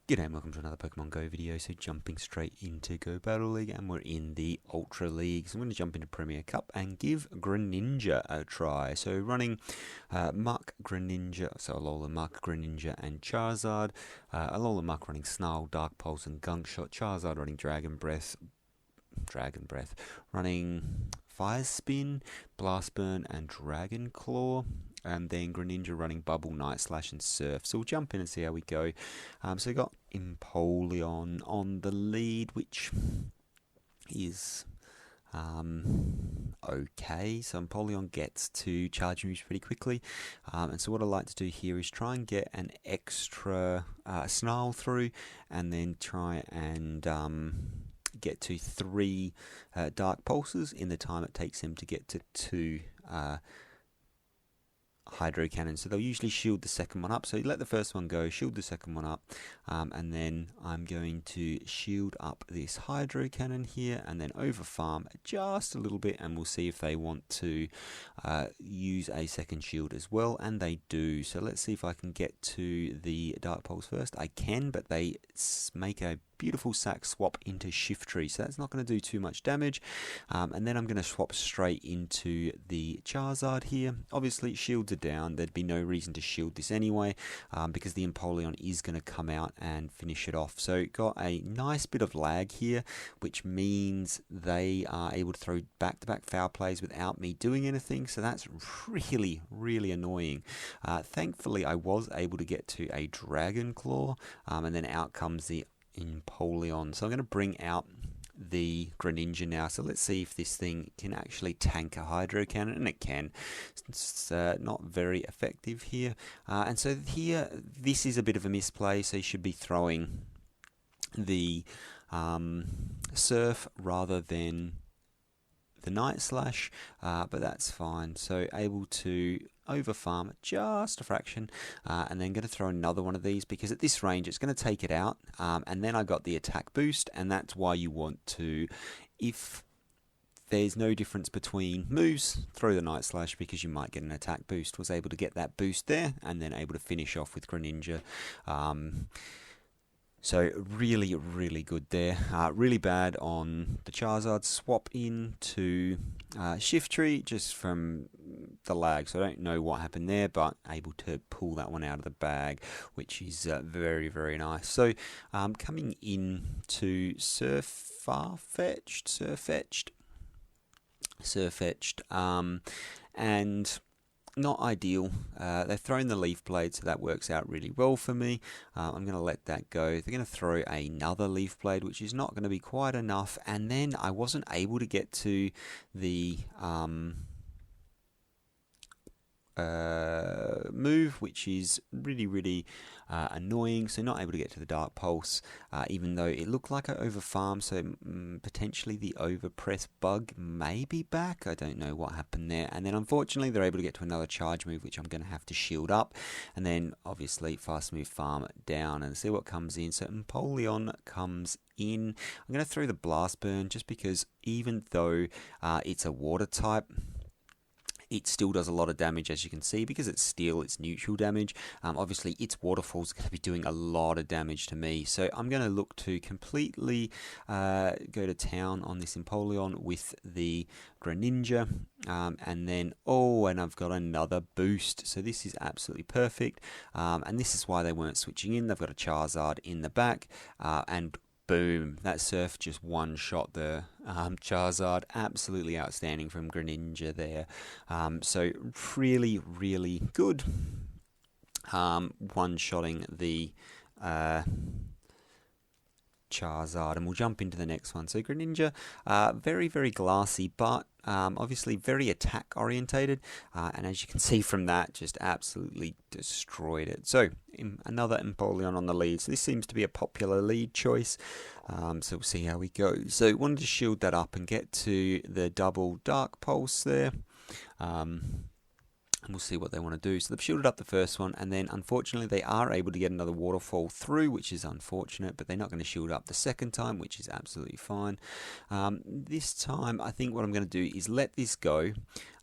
G'day and welcome to another Pokemon Go video. So jumping straight into Go Battle League, and we're in the Ultra League. So I'm going to jump into Premier Cup and give Greninja a try. So running Muck, Greninja, so Alola, Muck, Greninja and Charizard. Alola, Muck running Snarl, Dark Pulse and Gunk Shot. Charizard running Dragon Breath, running Fire Spin, Blast Burn and Dragon Claw. And then Greninja running Bubble, Night Slash and Surf. So we'll jump in and see how we go. So we've got Empoleon on the lead, which is okay. So Empoleon gets to charge moves pretty quickly. And so what I like to do here is try and get an extra Snarl through, and then try and get to 3 Dark Pulses in the time it takes him to get to 2 Hydro Cannon. So they'll usually shield the second one up, so you let the first one go, shield the second one up, and then I'm going to shield up this Hydro Cannon here and then over farm just a little bit, and we'll see if they want to use a second shield as well, and they do. So let's see if I can get to the Dark Pulse first. I can, but they make a beautiful sack swap into Shiftry, so that's not going to do too much damage. And then I'm going to swap straight into the Charizard here. Obviously shields are down, there'd be no reason to shield this anyway, because the Empoleon is going to come out and finish it off. So got a nice bit of lag here, which means they are able to throw back-to-back foul plays without me doing anything, so that's really annoying. Thankfully I was able to get to a Dragon Claw, and then out comes the Empoleon. So I'm going to bring out the Greninja now. So let's see if this thing can actually tank a Hydro Cannon, and it can. It's not very effective here. And so here, this is a bit of a misplay, so you should be throwing the Surf rather than the Night Slash, but that's fine. So able to over farm just a fraction, and then going to throw another one of these, because at this range it's going to take it out, and then I got the attack boost, and that's why you want to, if there's no difference between moves, throw the Night Slash, because you might get an attack boost. Was able to get that boost there, and then able to finish off with Greninja. So really good there. Really bad on the Charizard. Swap into Shiftry just from the lag. So I don't know what happened there, but able to pull that one out of the bag, which is very nice. So coming in to Surfetched, and not ideal. They've thrown the Leaf Blade, so that works out really well for me. I'm going to let that go. They're going to throw another Leaf Blade, which is not going to be quite enough. And then I wasn't able to get to the move, which is really annoying. So not able to get to the Dark Pulse, even though it looked like I overfarmed, so potentially the overpress bug may be back. I don't know what happened there. And then unfortunately they're able to get to another charge move, which I'm going to have to shield up, and then obviously fast move farm down and see what comes in. So Empoleon comes in. I'm going to throw the Blast Burn, just because even though it's a water type, it still does a lot of damage, as you can see, because it's steel, it's neutral damage. Obviously, its waterfall is going to be doing a lot of damage to me. So I'm going to look to completely go to town on this Empoleon with the Greninja. And then, and I've got another boost. So this is absolutely perfect. And this is why they weren't switching in. They've got a Charizard in the back, and boom, that Surf just one-shot the Charizard. Absolutely outstanding from Greninja there. So really good. One-shotting the Charizard, and we'll jump into the next one. So Greninja, very glassy, but obviously very attack orientated, and as you can see from that, just absolutely destroyed it. So another Empoleon on the lead. So this seems to be a popular lead choice. So we'll see how we go. So wanted to shield that up and get to the double Dark Pulse there. And we'll see what they want to do. So they've shielded up the first one, and then unfortunately they are able to get another waterfall through, which is unfortunate, but they're not going to shield up the second time, which is absolutely fine. This time I think what I'm going to do is let this go,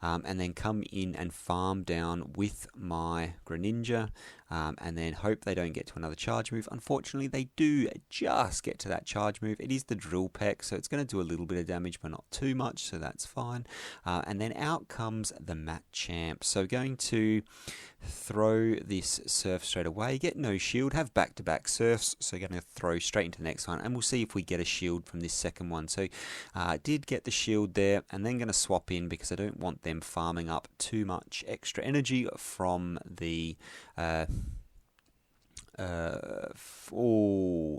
and then come in and farm down with my Greninja, and then hope they don't get to another charge move. Unfortunately, they do just get to that charge move. It is the Drill Peck, so it's going to do a little bit of damage, but not too much, so that's fine. And then out comes the Machamp. So going to throw this Surf straight away, get no shield, have back-to-back Surfs, so going to throw straight into the next one, and we'll see if we get a shield from this second one. So did get the shield there, and then going to swap in because I don't want them farming up too much extra energy from the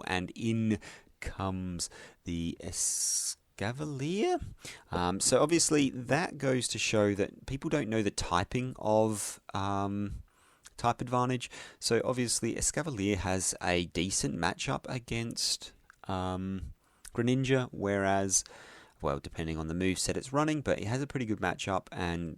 and in comes the Escavalier. So obviously that goes to show that people don't know the typing of type advantage. So obviously Escavalier has a decent matchup against Greninja, whereas, well, depending on the moveset it's running, but it has a pretty good matchup. And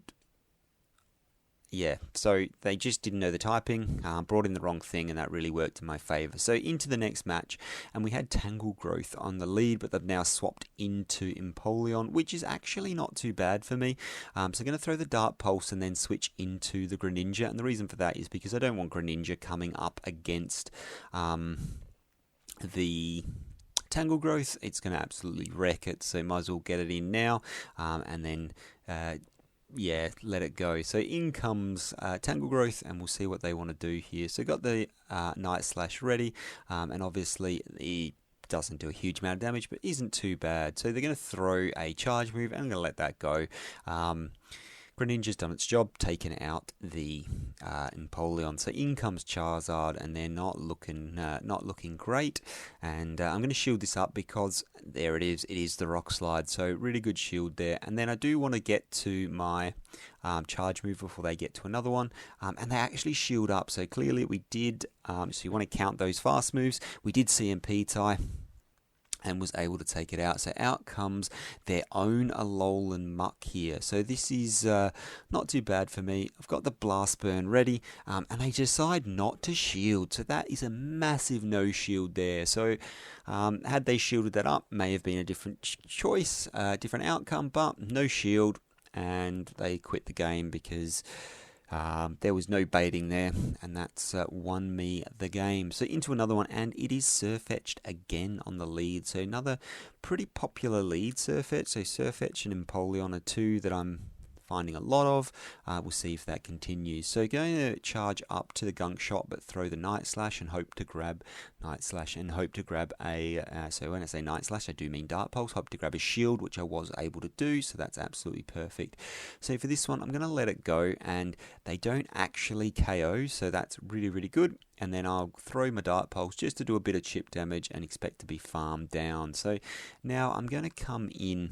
yeah, so they just didn't know the typing, brought in the wrong thing, and that really worked in my favour. So into the next match, and we had Tangle Growth on the lead, but they've now swapped into Empoleon, which is actually not too bad for me. So I'm going to throw the Dart Pulse and then switch into the Greninja, and the reason for that is because I don't want Greninja coming up against the Tangle Growth. It's going to absolutely wreck it, so might as well get it in now, and then yeah, let it go. So in comes Tangle Growth, and we'll see what they want to do here. So got the Night Slash ready, and obviously it doesn't do a huge amount of damage, but isn't too bad. So they're going to throw a charge move, and I'm going to let that go. Greninja's done its job, taken out the Empoleon. So in comes Charizard, and they're not looking great. And I'm going to shield this up because there it is the Rock Slide. So really good shield there. And then I do want to get to my charge move before they get to another one. And they actually shield up. So clearly we did. So you want to count those fast moves. We did CMP tie and was able to take it out. So out comes their own Alolan Muck here. So this is not too bad for me. I've got the Blast Burn ready, and they decide not to shield. So that is a massive no shield there. So had they shielded that up, may have been a different choice, different outcome, but no shield, and they quit the game because there was no baiting there, and that's won me the game. So into another one, and it is Surfetched again on the lead. So another pretty popular lead, Surfetched. So Surfetched and Empoleon are two that I'm finding a lot of. We'll see if that continues. So going to charge up to the Gunk Shot, but throw the Night Slash and hope to grab Night Slash and hope to grab a, so when I say Night Slash, I do mean Dart Pulse, hope to grab a shield, which I was able to do, so that's absolutely perfect. So for this one, I'm going to let it go, and they don't actually KO, so that's really, really good. And then I'll throw my Dart Pulse just to do a bit of chip damage and expect to be farmed down. So now I'm going to come in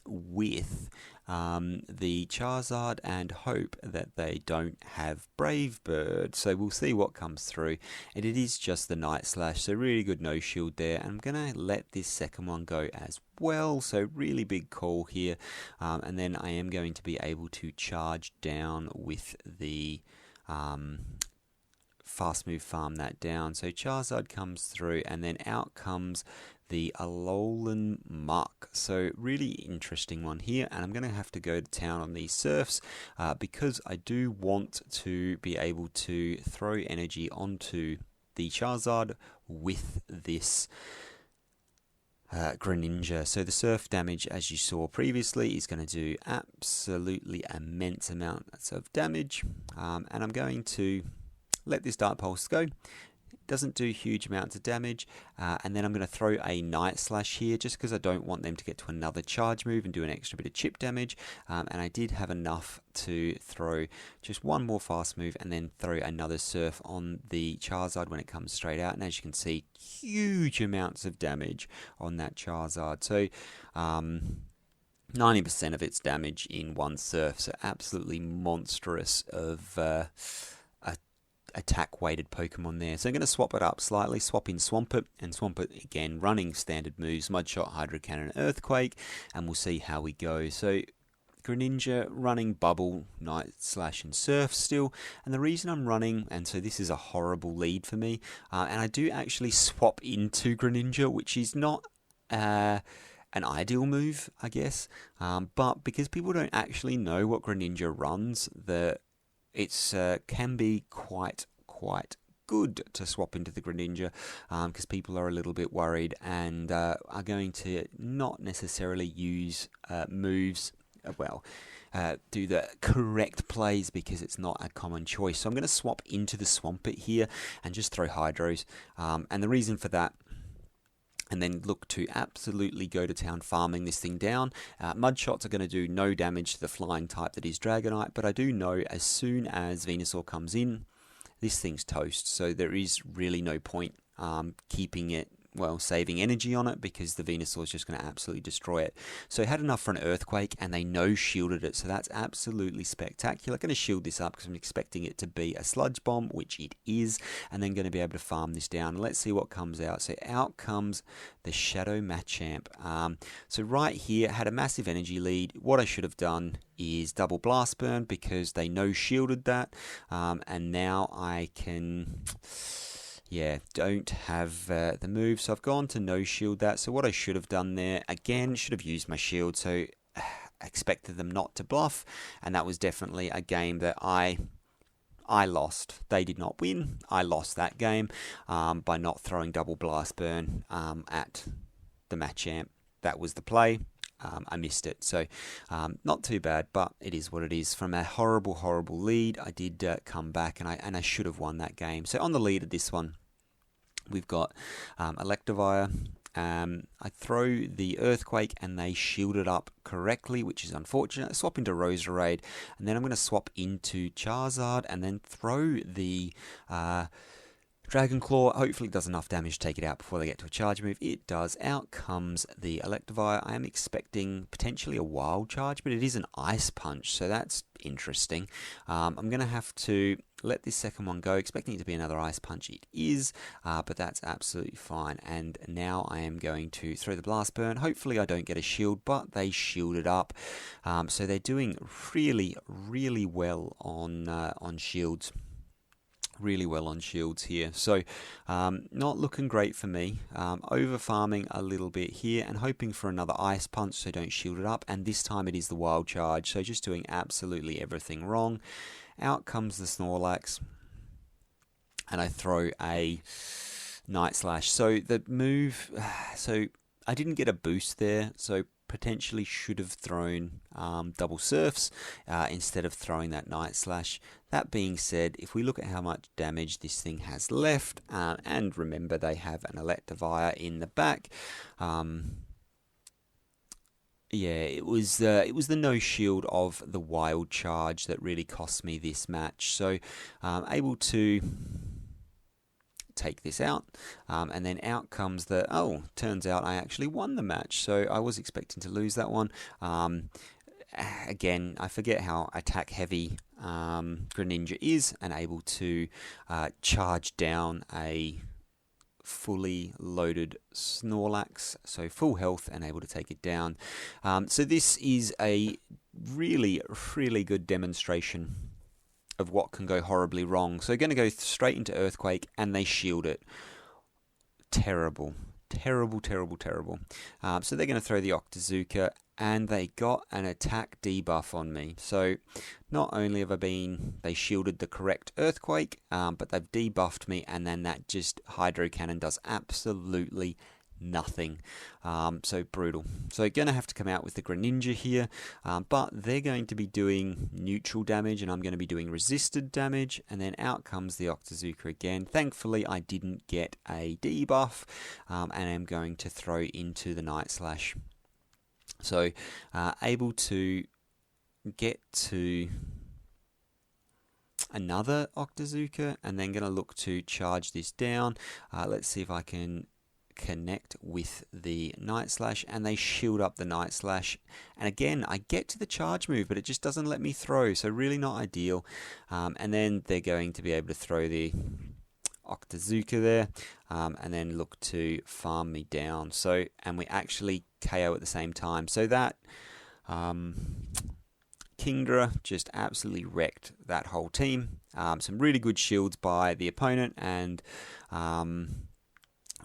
with the Charizard and hope that they don't have Brave Bird. So we'll see what comes through, and it is just the Night Slash, so really good no shield there. And I'm gonna let this second one go as well, so really big call here, and then I am going to be able to charge down with the fast move, farm that down. So Charizard comes through, and then out comes the Alolan Muck. So really interesting one here, and I'm going to have to go to town on these Surfs because I do want to be able to throw energy onto the Charizard with this Greninja. So the Surf damage, as you saw previously, is going to do absolutely immense amounts of damage, and I'm going to let this Dart Pulse go. Doesn't do huge amounts of damage, and then I'm going to throw a Night Slash here just because I don't want them to get to another charge move and do an extra bit of chip damage, and I did have enough to throw just one more fast move and then throw another Surf on the Charizard when it comes straight out, and as you can see, huge amounts of damage on that Charizard. So 90% of its damage in one Surf, so absolutely monstrous of attack weighted Pokemon there. So I'm going to swap it up slightly, swap in Swampert, and Swampert again running standard moves, Mud Shot, Hydro Cannon, Earthquake, and we'll see how we go. So Greninja running Bubble, Night Slash and Surf still, and the reason I'm running, and so this is a horrible lead for me, and I do actually swap into Greninja, which is not an ideal move, I guess. But because people don't actually know what Greninja runs, it's can be quite good to swap into the Greninja, because people are a little bit worried and are going to not necessarily use moves do the correct plays because it's not a common choice. So I'm going to swap into the Swampert here and just throw Hydros, and the reason for that, and then look to absolutely go to town farming this thing down. Mud Shots are going to do no damage to the flying type that is Dragonite, but I do know as soon as Venusaur comes in, this thing's toast. So there is really no point keeping it, saving energy on it, because the Venusaur is just going to absolutely destroy it. So it had enough for an Earthquake, and they no-shielded it, so that's absolutely spectacular. I'm going to shield this up because I'm expecting it to be a Sludge Bomb, which it is, and then going to be able to farm this down. Let's see what comes out. So out comes the Shadow Machamp. So right here, had a massive energy lead. What I should have done is double Blast Burn because they no-shielded that, and now I can... don't have the move, so I've gone to no-shield that. So what I should have done there, again, should have used my shield, so expected them not to bluff, and that was definitely a game that I lost. They did not win. I lost that game by not throwing double Blast Burn at the Machamp. That was the play. I missed it, so not too bad, but it is what it is. From a horrible lead, I did come back, and I should have won that game. So on the lead of this one, we've got Electivire. I throw the Earthquake, and they shield it up correctly, which is unfortunate. I swap into Roserade, and then I'm going to swap into Charizard, and then throw the Dragon Claw. Hopefully it does enough damage to take it out before they get to a charge move. It does. Out comes the Electivire. I am expecting potentially a Wild Charge, but it is an Ice Punch, so that's interesting. I'm going to have to let this second one go, expecting it to be another Ice Punch. It is, but that's absolutely fine. And now I am going to throw the Blast Burn. Hopefully I don't get a shield, but they shielded up. So they're doing really well on shields. Really well on shields here, so not looking great for me. Over farming a little bit here and hoping for another Ice Punch so don't shield it up, and this time it is the Wild Charge, so just doing absolutely everything wrong. Out comes the Snorlax, and I throw a Night Slash. So the move, so I didn't get a boost there, so potentially should have thrown double Surfs instead of throwing that Night Slash. That being said, if we look at how much damage this thing has left, and remember they have an Electivire in the back, it was the no shield of the Wild Charge that really cost me this match. So able to take this out, and then out comes turns out I actually won the match, so I was expecting to lose that one. Again, I forget how attack heavy Greninja is, and able to charge down a fully loaded Snorlax, so full health and able to take it down. So this is a really good demonstration of what can go horribly wrong. So going to go straight into Earthquake, and they shield it. Terrible. So they're going to throw the Octazooka, and they got an attack debuff on me. So not only have they shielded the correct Earthquake, but they've debuffed me, and then that just Hydro Cannon does absolutely nothing. So brutal. So going to have to come out with the Greninja here, but they're going to be doing neutral damage, and I'm going to be doing resisted damage, and then out comes the Octazooka again. Thankfully I didn't get a debuff, and I'm going to throw into the Night Slash. So able to get to another Octazooka, and then going to look to charge this down. Let's see if I can connect with the Night Slash, and they shield up the Night Slash, and again I get to the charge move, but it just doesn't let me throw, so really not ideal. And then they're going to be able to throw the Octazooka there, and then look to farm me down. So, and we actually KO at the same time, so that Kingdra just absolutely wrecked that whole team. Some really good shields by the opponent, and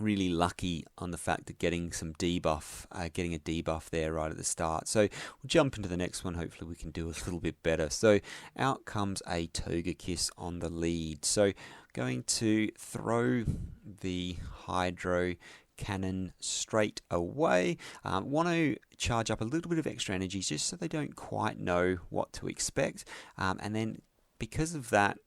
really lucky on the fact of getting some debuff, getting a debuff there right at the start. So we'll jump into the next one. Hopefully we can do a little bit better. So out comes a Togekiss on the lead. So going to throw the Hydro Cannon straight away. Want to charge up a little bit of extra energy just so they don't quite know what to expect. And then because of that,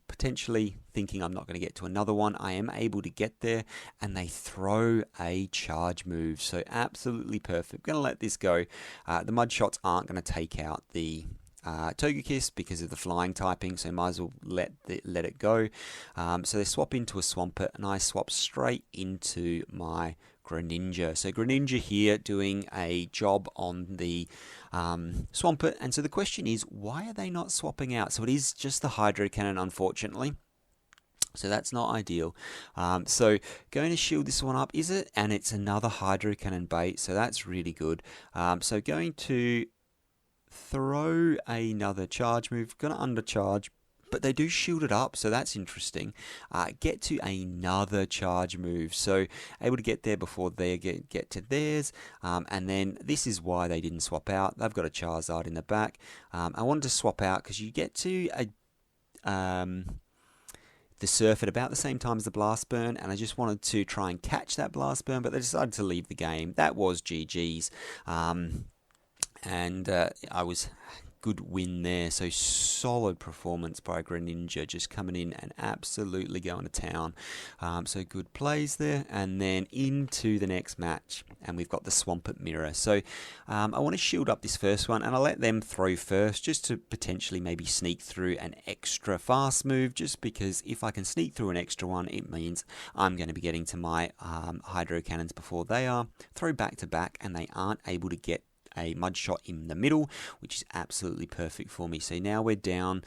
potentially thinking I'm not going to get to another one, I am able to get there, and they throw a charge move. So absolutely perfect. Going to let this go. The mud shots aren't going to take out the Togekiss because of the flying typing, so might as well let it go. So they swap into a Swampert, and I swap straight into my Greninja. So Greninja here doing a job on the Swampert, and so the question is, why are they not swapping out? So it is just the Hydro Cannon, unfortunately. So that's not ideal. So going to shield this one up, is it? And it's another Hydro Cannon bait, so that's really good. So going to throw another charge move, going to undercharge, but they do shield it up, so that's interesting. Get to another charge move, so able to get there before they get to theirs, and then this is why they didn't swap out. They've got a Charizard in the back. I wanted to swap out because you get to the Surf at about the same time as the Blast Burn, and I just wanted to try and catch that Blast Burn, but they decided to leave the game. That was GG's. And I was good win there. So solid performance by Greninja, just coming in and absolutely going to town. So good plays there, and then into the next match, and we've got the Swampert Mirror. So I want to shield up this first one, and I'll let them throw first, just to potentially maybe sneak through an extra fast move, just because if I can sneak through an extra one, it means I'm going to be getting to my Hydro Cannons before they are. Throw back to back, and they aren't able to get a mud shot in the middle, which is absolutely perfect for me. So now we're down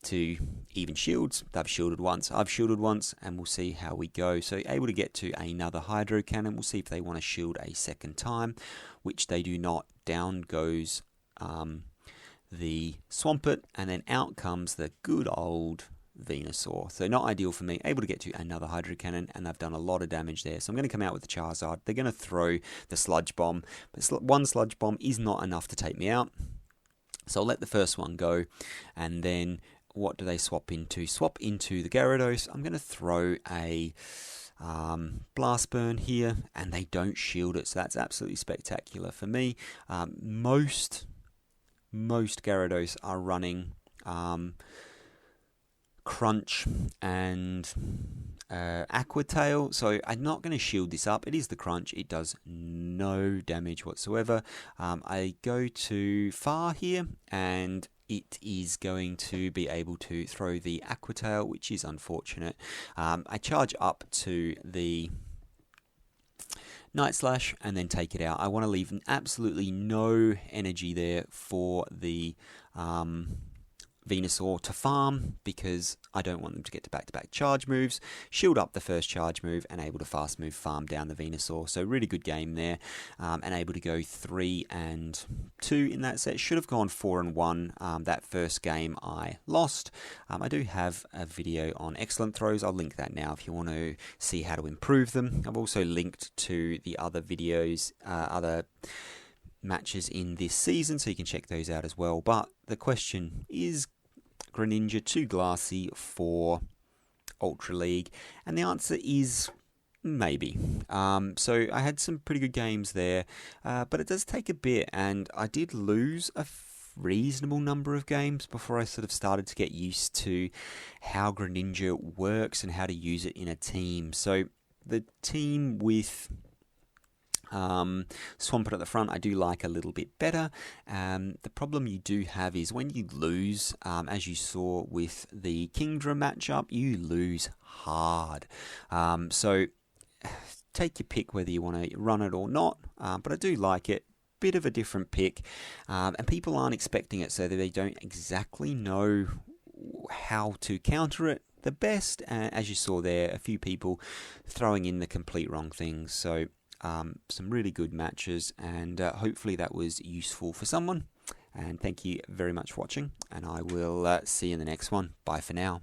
to even shields. They've shielded once, I've shielded once, and we'll see how we go. So able to get to another Hydro Cannon. We'll see if they want to shield a second time, which they do not. Down goes the Swampert, and then out comes the good old Venusaur. So not ideal for me. Able to get to another Hydro Cannon, and they've done a lot of damage there. So I'm going to come out with the Charizard. They're going to throw the Sludge Bomb, but one Sludge Bomb is not enough to take me out. So I'll let the first one go, and then what do they swap into? Swap into the Gyarados. I'm going to throw a Blast Burn here, and they don't shield it, so that's absolutely spectacular for me. Most Gyarados are running Crunch and Aqua Tail, so I'm not going to shield this up. It is the Crunch, it does no damage whatsoever. I go to Far here, and it is going to be able to throw the Aqua Tail, which is unfortunate. I charge up to the Night Slash and then take it out. I want to leave absolutely no energy there for the Venusaur to farm, because I don't want them to get to back-to-back charge moves. Shield up the first charge move and able to fast move farm down the Venusaur. So really good game there, and able to go 3-2 in that set. Should have gone 4-1. That first game I lost. I do have a video on excellent throws. I'll link that now if you want to see how to improve them. I've also linked to the other videos, other matches in this season, so you can check those out as well. But the question is, Greninja too glassy for Ultra League? And the answer is maybe. So I had some pretty good games there, but it does take a bit, and I did lose a reasonable number of games before I sort of started to get used to how Greninja works and how to use it in a team. So the team with Swampert at the front, I do like a little bit better. The problem you do have is when you lose, as you saw with the Kingdra matchup, you lose hard. So take your pick whether you want to run it or not, but I do like it. Bit of a different pick, and people aren't expecting it, so they don't exactly know how to counter it the best. As you saw there, a few people throwing in the complete wrong things. So some really good matches, and hopefully that was useful for someone. And thank you very much for watching, and I will see you in the next one. Bye for now.